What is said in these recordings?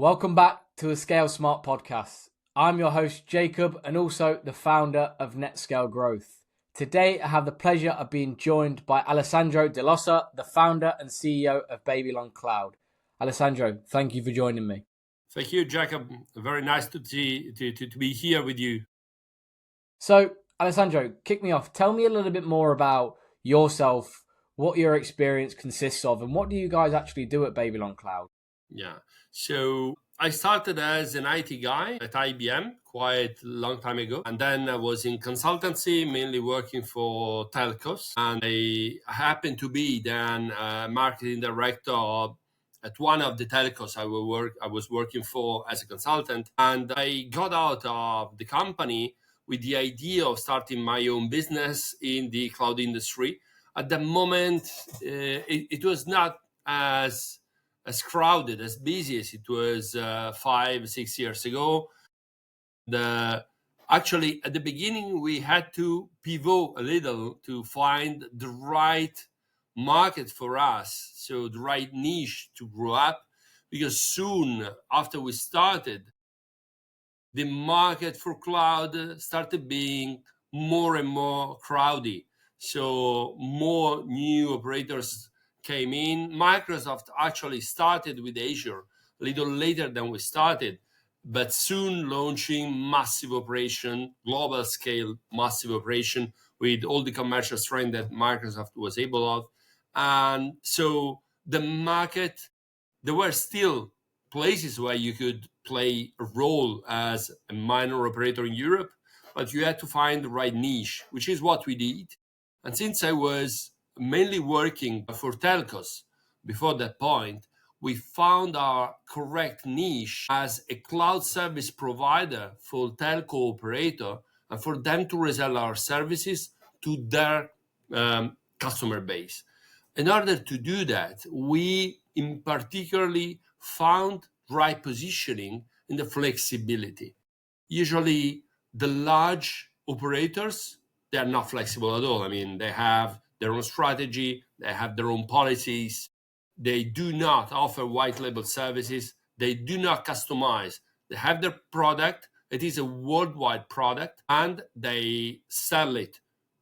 Welcome back to the Scale Smart podcast. I'm your host, Jacob, and also the founder of NetScale Growth. Today, I have the pleasure of being joined by Alessandro De Losa, the founder and CEO of Babylon Cloud. Alessandro, thank you for joining me. Thank you, Jacob. Very nice to be here with you. So, Alessandro, kick me off. Tell me a little bit more about yourself, what your experience consists of, and what do you guys actually do at Babylon Cloud? Yeah. So I started as an IT guy at IBM quite a long time ago. And then I was in consultancy, mainly working for telcos. And I happened to be then marketing director at one of the telcos I was working for as a consultant. And I got out of the company with the idea of starting my own business in the cloud industry. At the moment, it was not as crowded, as busy as it was 5-6 years ago. Actually, at the beginning, we had to pivot a little to find the right market for us, so the right niche to grow up, because soon after we started, the market for cloud started being more and more crowded. So more new operators came in. Microsoft actually started with Azure a little later than we started, but soon launching massive operation, global scale massive operation with all the commercial strength that Microsoft was able of. And so the market, there were still places where you could play a role as a minor operator in Europe, but you had to find the right niche, which is what we did. And since I was mainly working for telcos before that point, we found our correct niche as a cloud service provider for telco operator and for them to resell our services to their customer base. In order to do that, we in particularly found right positioning in the flexibility. Usually the large operators, they are not flexible at all. I mean, they have their own strategy, they have their own policies, they do not offer white label services, they do not customize. They have their product, it is a worldwide product, and they sell it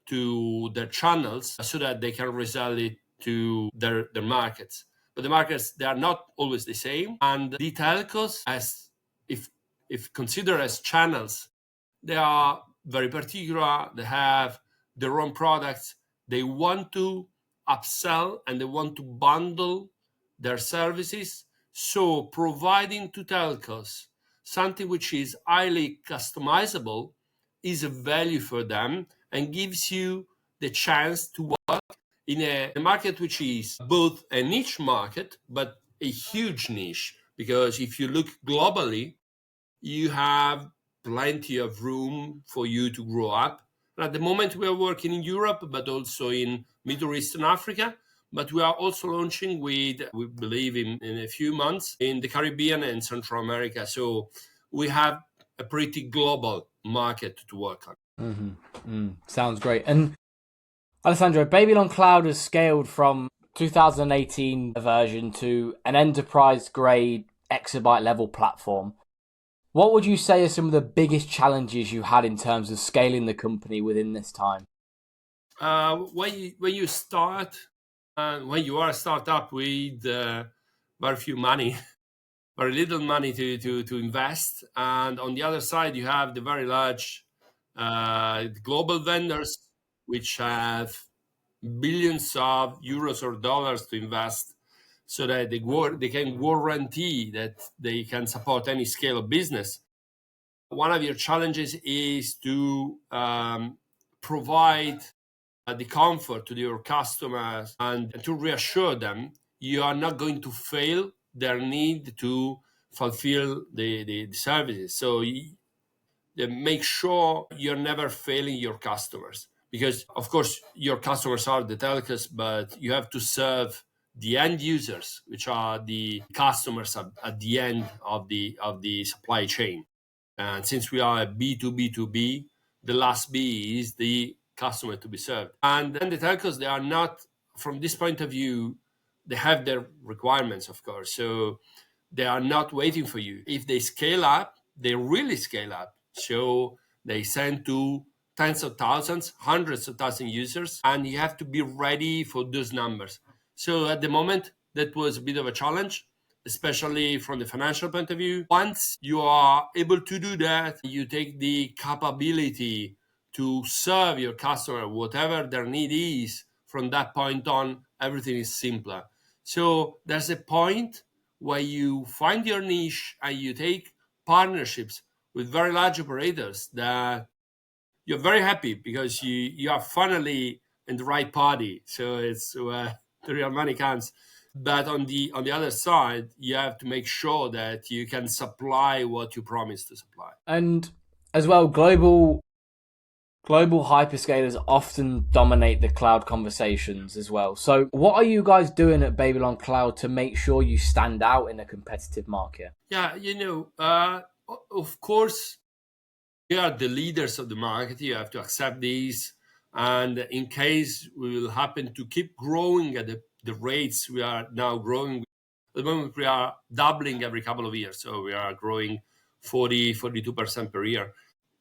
to their channels so that they can resell it to their markets. But the markets, they are not always the same. And the telcos, as if considered as channels, they are very particular. They have their own products. They want to upsell and they want to bundle their services. So providing to telcos something which is highly customizable is a value for them and gives you the chance to work in a market which is both a niche market, but a huge niche. Because if you look globally, you have plenty of room for you to grow up. And at the moment, we are working in Europe, but also in Middle East and Africa. But we are also launching we believe, in a few months in the Caribbean and Central America. So we have a pretty global market to work on. Sounds great. And Alessandro, Babylon Cloud has scaled from 2018 version to an enterprise-grade exabyte-level platform. What would you say are some of the biggest challenges you had in terms of scaling the company within this time? When you start, when you are a startup with very few money, very little money to invest, and on the other side you have the very large global vendors which have billions of euros or dollars to invest, so that they can guarantee that they can support any scale of business. One of your challenges is to provide the comfort to your customers and to reassure them you are not going to fail their need to fulfill the services. So make sure you're never failing your customers, because of course your customers are the telcos, but you have to serve the end users, which are the customers at the end of the supply chain. And since we are a B2B2B, the last B is the customer to be served. And then the telcos, they are not, from this point of view, they have their requirements, of course. So they are not waiting for you. If they scale up, they really scale up. So they send to tens of thousands, hundreds of thousands users, and you have to be ready for those numbers. So at the moment, that was a bit of a challenge, especially from the financial point of view. Once you are able to do that, you take the capability to serve your customer, whatever their need is. From that point on, everything is simpler. So there's a point where you find your niche and you take partnerships with very large operators that you're very happy because you are finally in the right party. So it's the real money counts. But on the other side, you have to make sure that you can supply what you promised to supply. And as well, global hyperscalers often dominate the cloud conversations as well. So what are you guys doing at Babylon Cloud to make sure you stand out in a competitive market? Yeah, of course, we are the leaders of the market. You have to accept these. And in case we will happen to keep growing at the rates we are now growing, at the moment we are doubling every couple of years. So we are growing 42% per year.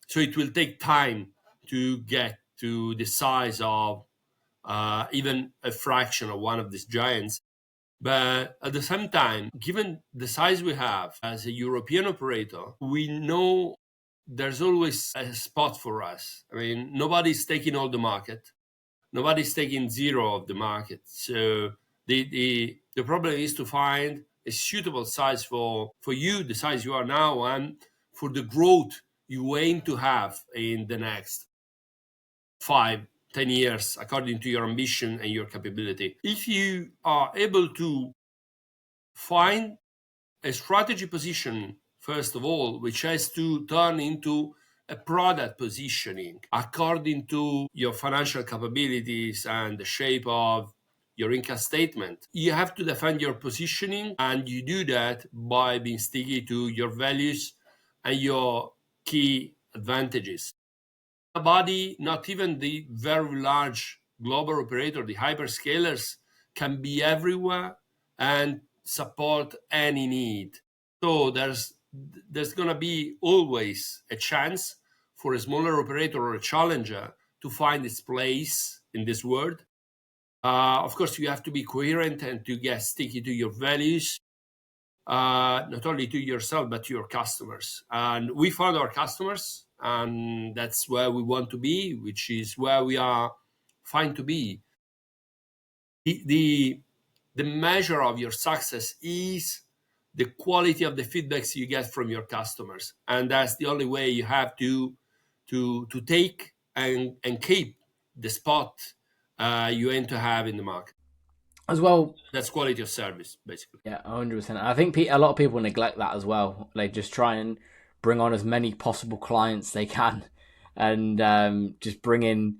So it will take time to get to the size of even a fraction of one of these giants. But at the same time, given the size we have as a European operator, we know there's always a spot for us. I mean, nobody's taking all the market. Nobody's taking zero of the market. So the problem is to find a suitable size for you, the size you are now, and for the growth you aim to have in the next 5-10 years, according to your ambition and your capability. If you are able to find a strategy position, first of all, which has to turn into a product positioning according to your financial capabilities and the shape of your income statement. You have to defend your positioning, and you do that by being sticky to your values and your key advantages. Nobody, not even the very large global operator, the hyperscalers, can be everywhere and support any need. So there's going to be always a chance for a smaller operator or a challenger to find its place in this world. Of course, you have to be coherent and to get sticky to your values, not only to yourself, but to your customers. And we found our customers, and that's where we want to be, which is where we are fine to be. The measure of your success is the quality of the feedbacks you get from your customers. And that's the only way you have to take and keep the spot you aim to have in the market. As well, That's quality of service, basically. yeah, 100%. I think a lot of people neglect that as well. They just try and bring on as many possible clients they can, and just bring in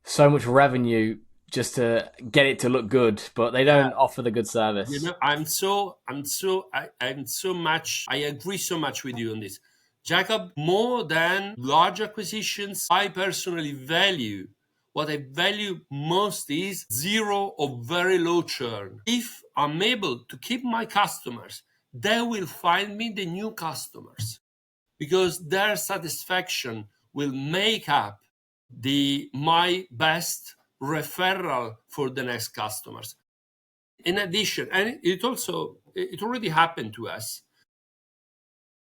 so much revenue just to get it to look good, but they don't offer the good service. I'm so much. I agree so much with you on this, Jacob. More than large acquisitions, I personally value. What I value most is zero or very low churn. If I'm able to keep my customers, they will find me the new customers because their satisfaction will make up my best referral for the next customers. In addition, and it already happened to us.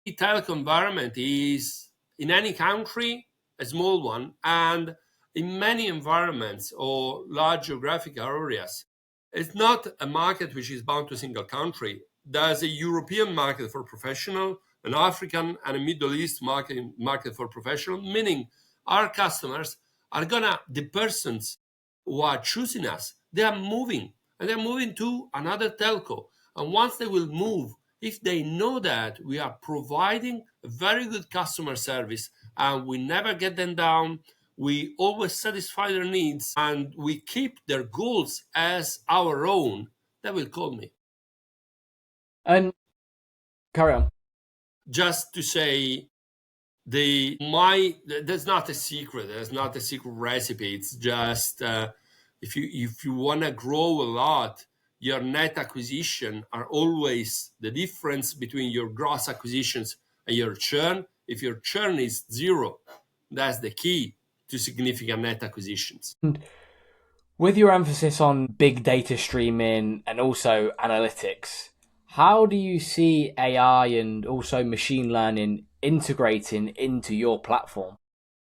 The telco environment is in any country a small one, and in many environments or large geographic areas, it's not a market which is bound to a single country. There's a European market for professional, an African and a Middle East market for professional, meaning our customers are the persons who are choosing us, they are moving, and they're moving to another telco. And once they will move, if they know that we are providing a very good customer service and we never get them down, we always satisfy their needs, and we keep their goals as our own, they will call me. And carry on. Just to say, there's not a secret. There's not a secret recipe. It's just if you want to grow a lot, your net acquisition are always the difference between your gross acquisitions and your churn. If your churn is zero, that's the key to significant net acquisitions. And with your emphasis on big data streaming and also analytics, how do you see AI and also machine learning integrating into your platform?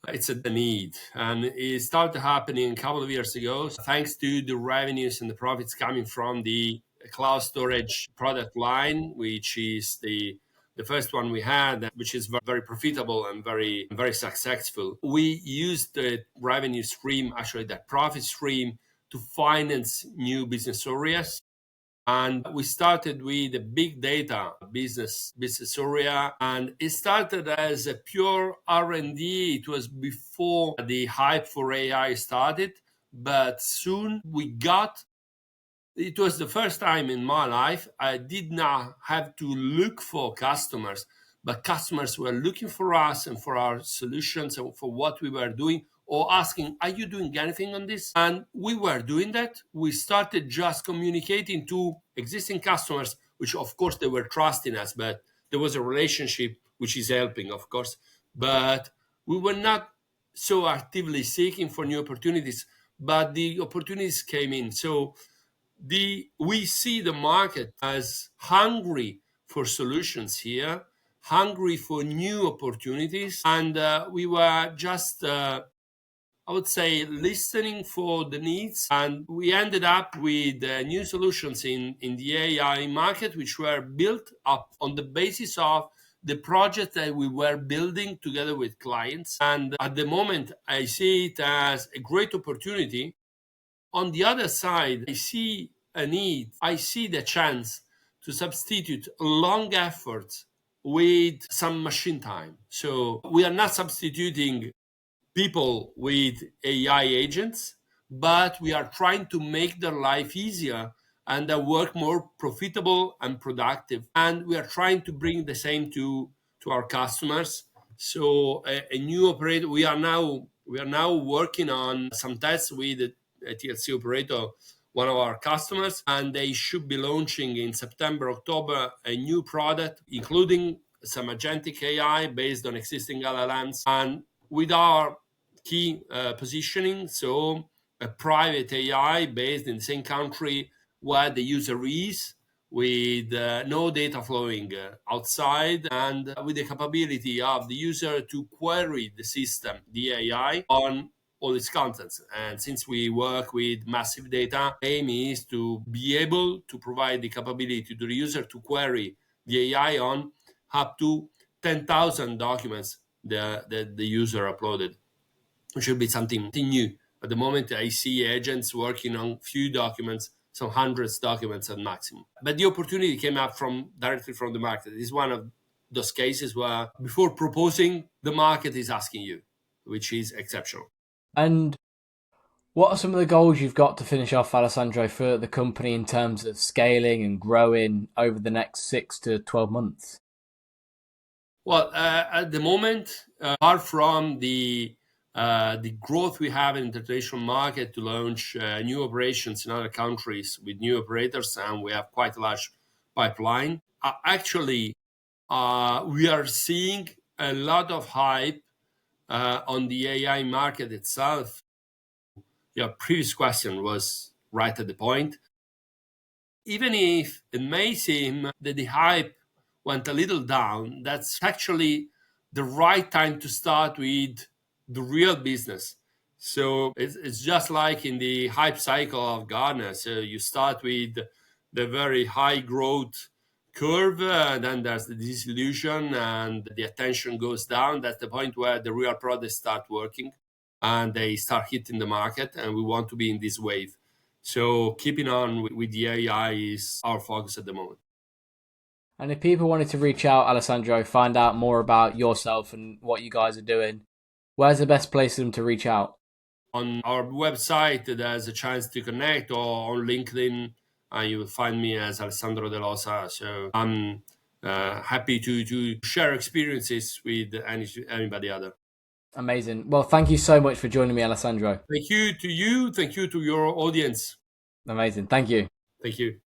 It's a need, and it started happening a couple of years ago, thanks to the revenues and the profits coming from the cloud storage product line, which is the first one we had, which is very profitable and very successful. We used the revenue stream, actually that profit stream, to finance new business areas. And we started with the big data business area, and it started as a pure R&D. It was before the hype for AI started, but soon we got. It was the first time in my life I did not have to look for customers, but customers were looking for us and for our solutions and for what we were doing, or asking, are you doing anything on this? And we were doing that. We started just communicating to existing customers, which of course they were trusting us, but there was a relationship which is helping, of course. But we were not so actively seeking for new opportunities, but the opportunities came in. So we see the market as hungry for solutions here, hungry for new opportunities, and we were just I would say listening for the needs, and we ended up with new solutions in the AI market, which were built up on the basis of the project that we were building together with clients. And at the moment, I see it as a great opportunity. On the other side, I see a need, I see the chance to substitute long effort with some machine time. So we are not substituting people with AI agents, but we are trying to make their life easier and their work more profitable and productive. And we are trying to bring the same to our customers. So a new operator, we are now working on some tests with a TLC operator, one of our customers, and they should be launching in September, October, a new product, including some agentic AI based on existing LLMs, and with our key positioning, so a private AI based in the same country where the user is, with no data flowing outside, and with the capability of the user to query the system, the AI, on all its contents. And since we work with massive data, aim is to be able to provide the capability to the user to query the AI on up to 10,000 documents that the user uploaded, which should be something new. At the moment, I see agents working on few documents, some hundreds documents at maximum. But the opportunity came up directly from the market. It is one of those cases where before proposing, the market is asking you, which is exceptional. And what are some of the goals you've got to finish off, Alessandro, for the company in terms of scaling and growing over the next 6 to 12 months? Well, at the moment, apart from the growth we have in the international market to launch new operations in other countries with new operators, and we have quite a large pipeline. Actually, we are seeing a lot of hype on the AI market itself. Your previous question was right at the point. Even if it may seem that the hype went a little down, that's actually the right time to start with the real business. So it's just like in the hype cycle of Gartner. So you start with the very high growth curve, then there's the disillusion and the attention goes down. That's the point where the real products start working and they start hitting the market, and we want to be in this wave. So keeping on with the AI is our focus at the moment. And if people wanted to reach out, Alessandro, find out more about yourself and what you guys are doing, where's the best place for them to reach out? On our website, there's a chance to connect, or on LinkedIn, you will find me as Alessandro De Losa. So I'm happy to share experiences with anybody other. Amazing. Well, thank you so much for joining me, Alessandro. Thank you to you. Thank you to your audience. Amazing. Thank you. Thank you.